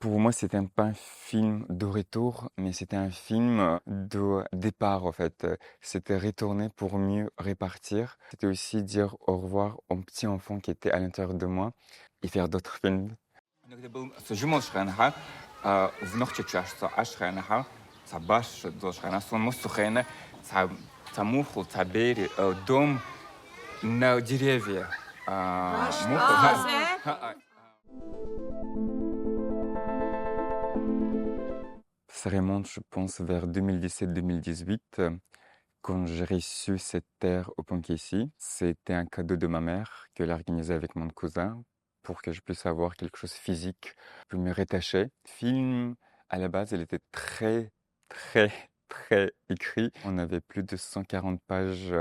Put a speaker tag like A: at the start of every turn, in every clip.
A: Pour moi, c'était pas un film de retour, mais c'était un film de départ, en fait. C'était retourner pour mieux répartir. C'était aussi dire au revoir au petit enfant qui était à l'intérieur de moi et faire d'autres films.
B: Когда был сожмул шханха, в ногче чашца ашханха, цабаш до шхана сон мусухена, цамуху, цабери, дом на деревья. Муха,
C: Ah, c'est?
A: Ça remonte, je pense, vers 2017-2018, quand j'ai reçu cette terre au Ponkessi. C'était un cadeau de ma mère qu'elle a organisé avec mon cousin pour que je puisse avoir quelque chose de physique, pour me rattacher. Le film, à la base, il était très, très, très écrit. On avait plus de 140 pages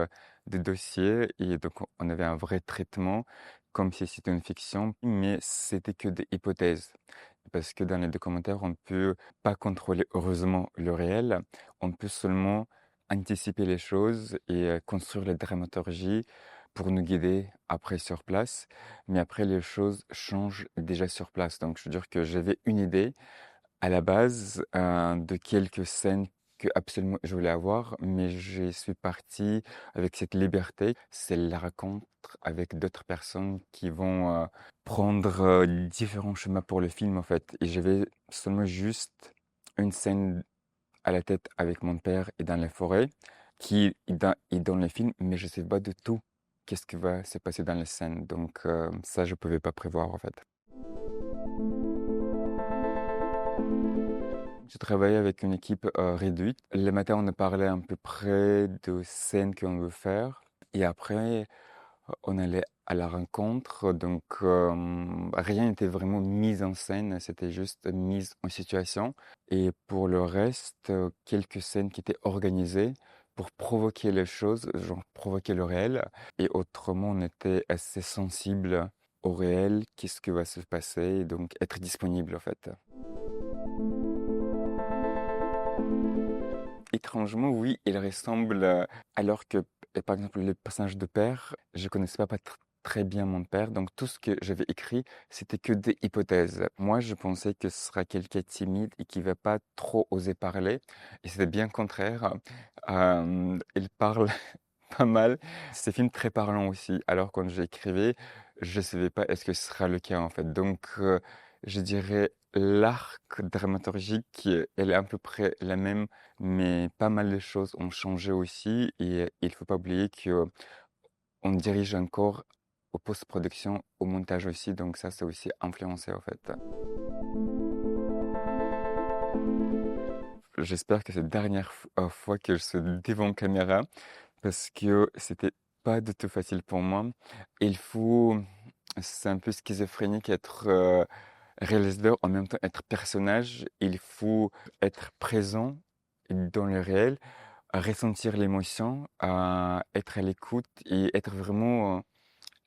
A: de dossier et donc on avait un vrai traitement, comme si c'était une fiction, mais c'était que des hypothèses. Parce que dans les documentaires, on ne peut pas contrôler heureusement le réel, on peut seulement anticiper les choses et construire la dramaturgie pour nous guider après sur place. Mais après, les choses changent déjà sur place. Donc, je veux dire que j'avais une idée à la base de quelques scènes que absolument je voulais avoir, mais je suis parti avec cette liberté. C'est la rencontre avec d'autres personnes qui vont prendre différents chemins pour le film en fait. Et j'avais seulement juste une scène à la tête avec mon père et dans la forêt qui est dans le film, mais je sais pas du tout qu'est-ce qui va se passer dans la scène. Donc ça, je pouvais pas prévoir en fait. Je travaillais avec une équipe réduite. Le matin, on a parlé à peu près de scènes qu'on veut faire. Et après, on allait à la rencontre. Donc, rien n'était vraiment mis en scène, c'était juste mise en situation. Et pour le reste, quelques scènes qui étaient organisées pour provoquer les choses, genre provoquer le réel. Et autrement, on était assez sensible au réel, qu'est-ce qui va se passer, donc être disponible en fait. Étrangement, oui, il ressemble, alors que, par exemple, le personnage de père, je connaissais pas très bien mon père, donc tout ce que j'avais écrit, c'était que des hypothèses. Moi, je pensais que ce sera quelqu'un de timide et qui va pas trop oser parler, et c'était bien le contraire. Il parle pas mal. C'est un film très parlant aussi. Alors quand j'écrivais, je savais pas est-ce que ce sera le cas en fait. Donc je dirais l'arc dramaturgique, elle est à peu près la même, mais pas mal de choses ont changé aussi. Et il faut pas oublier que on dirige encore au post-production, au montage aussi. Donc ça, c'est aussi influencé en fait. J'espère que c'est la dernière fois que je suis devant caméra parce que c'était pas du tout facile pour moi. Il faut, c'est un peu schizophrénique être réalisateur, en même temps être personnage. Il faut être présent dans le réel, ressentir l'émotion, être à l'écoute et être vraiment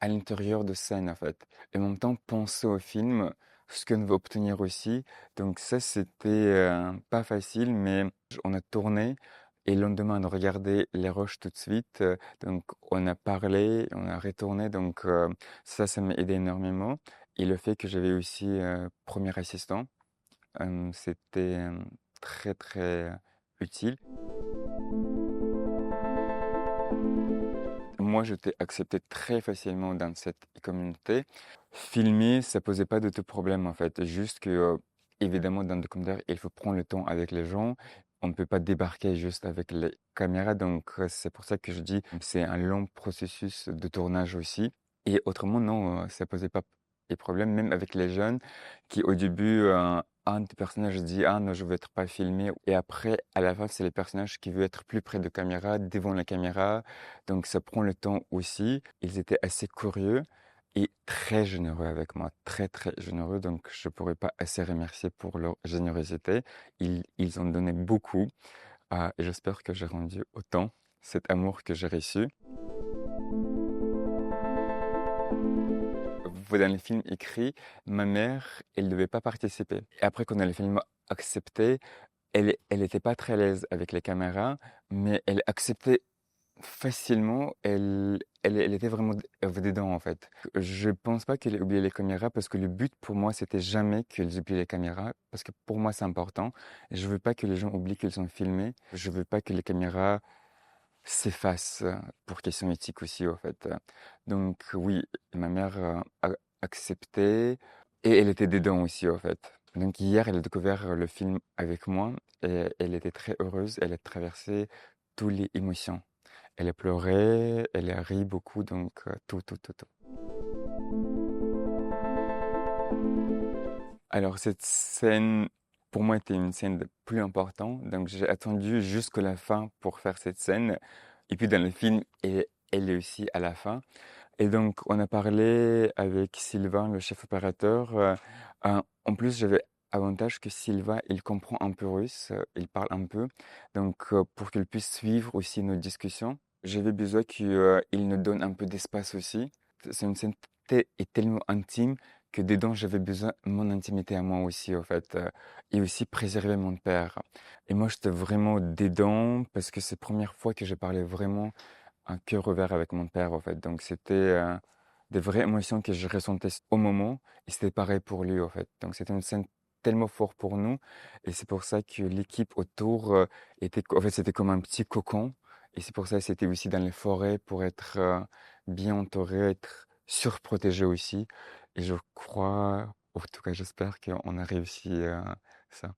A: à l'intérieur de scène en fait. Et en même temps penser au film, ce qu'on veut obtenir aussi. Donc ça c'était pas facile, mais on a tourné et le lendemain on a regardé les rushs tout de suite. Donc on a parlé, on a retourné. Donc ça m'a aidé énormément. Et le fait que j'avais aussi premier assistant, c'était très très utile. Moi, je t'ai accepté très facilement dans cette communauté. Filmer, ça posait pas de tout problème en fait. Juste que, évidemment, dans le documentaire, il faut prendre le temps avec les gens. On ne peut pas débarquer juste avec les caméras. Donc, c'est pour ça que je dis, c'est un long processus de tournage aussi. Et autrement, non, ça posait pas de problème, même avec les jeunes qui, au début, un des personnages dit, ah non, je veux être pas filmé. Et après, à la fin, c'est les personnages qui veulent être plus près de caméra, devant la caméra. Donc, ça prend le temps aussi. Ils étaient assez curieux et très généreux avec moi, très très généreux. Donc, je pourrais pas assez remercier pour leur générosité. Ils ont donné beaucoup et j'espère que j'ai rendu autant cet amour que j'ai reçu. Dans les films écrits, ma mère, elle ne devait pas participer. Et après qu'on a le film accepté, elle n'était pas très à l'aise avec les caméras, mais elle acceptait Facilement, elle était vraiment dedans, en fait. Je pense pas qu'elle ait oublié les caméras parce que le but pour moi, c'était jamais qu'elles oublient les caméras parce que pour moi, c'est important. Je veux pas que les gens oublient qu'ils sont filmés. Je veux pas que les caméras s'effacent pour questions éthiques aussi, en fait. Donc oui, ma mère a accepté et elle était dedans aussi, en fait. Donc hier, elle a découvert le film avec moi et elle était très heureuse. Elle a traversé toutes les émotions. Elle a pleuré, elle a ri beaucoup, donc tout, tout, tout, tout. Alors cette scène, pour moi, était une scène plus importante, donc j'ai attendu jusqu'à la fin pour faire cette scène. Et puis dans le film, elle est aussi à la fin. Et donc on a parlé avec Sylvain, le chef opérateur. En plus, j'avais avantage que Sylvain, il comprend un peu russe, il parle un peu. Donc pour qu'il puisse suivre aussi nos discussions, j'avais besoin qu'il nous donne un peu d'espace aussi. C'est une scène tellement intime que dedans, j'avais besoin de mon intimité à moi aussi, en fait, et aussi préserver mon père. Et moi, j'étais vraiment dedans parce que c'est la première fois que j'ai parlé vraiment un cœur ouvert avec mon père, en fait. Donc, c'était des vraies émotions que je ressentais au moment et c'était pareil pour lui, en fait. Donc, c'était une scène tellement forte pour nous et c'est pour ça que l'équipe autour en fait, c'était comme un petit cocon et c'est pour ça que c'était aussi dans les forêts pour être bien entouré, être surprotégé aussi. Et je crois, en tout cas, j'espère qu'on a réussi ça.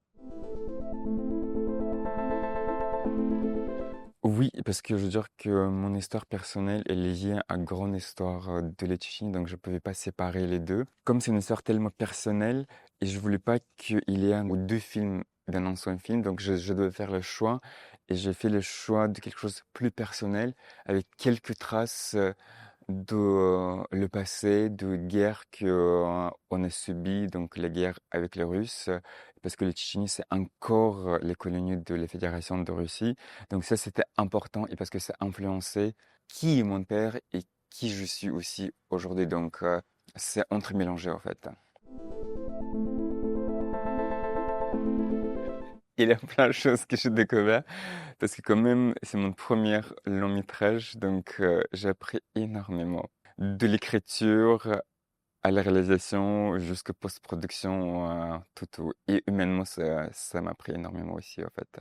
A: Oui, parce que je veux dire que mon histoire personnelle elle est liée à une grande histoire de Letchimy, donc je ne pouvais pas séparer les deux. Comme c'est une histoire tellement personnelle, et je voulais pas qu'il y ait un ou deux films d'un ancien film, donc je devais faire le choix, et j'ai fait le choix de quelque chose de plus personnel, avec quelques traces de le passé, de guerre que on a subi, donc la guerre avec les Russes, parce que le Tchétchénie, c'est encore les colonies de la Fédération de Russie. Donc ça, c'était important et parce que ça a influencé qui est mon père et qui je suis aussi aujourd'hui. Donc c'est entremélangé en fait. Il y a plein de choses que j'ai découvert parce que quand même, c'est mon premier long métrage, donc j'ai appris énormément. De l'écriture à la réalisation jusqu'à post-production, tout, tout. Et humainement, ça m'a pris énormément aussi, en fait.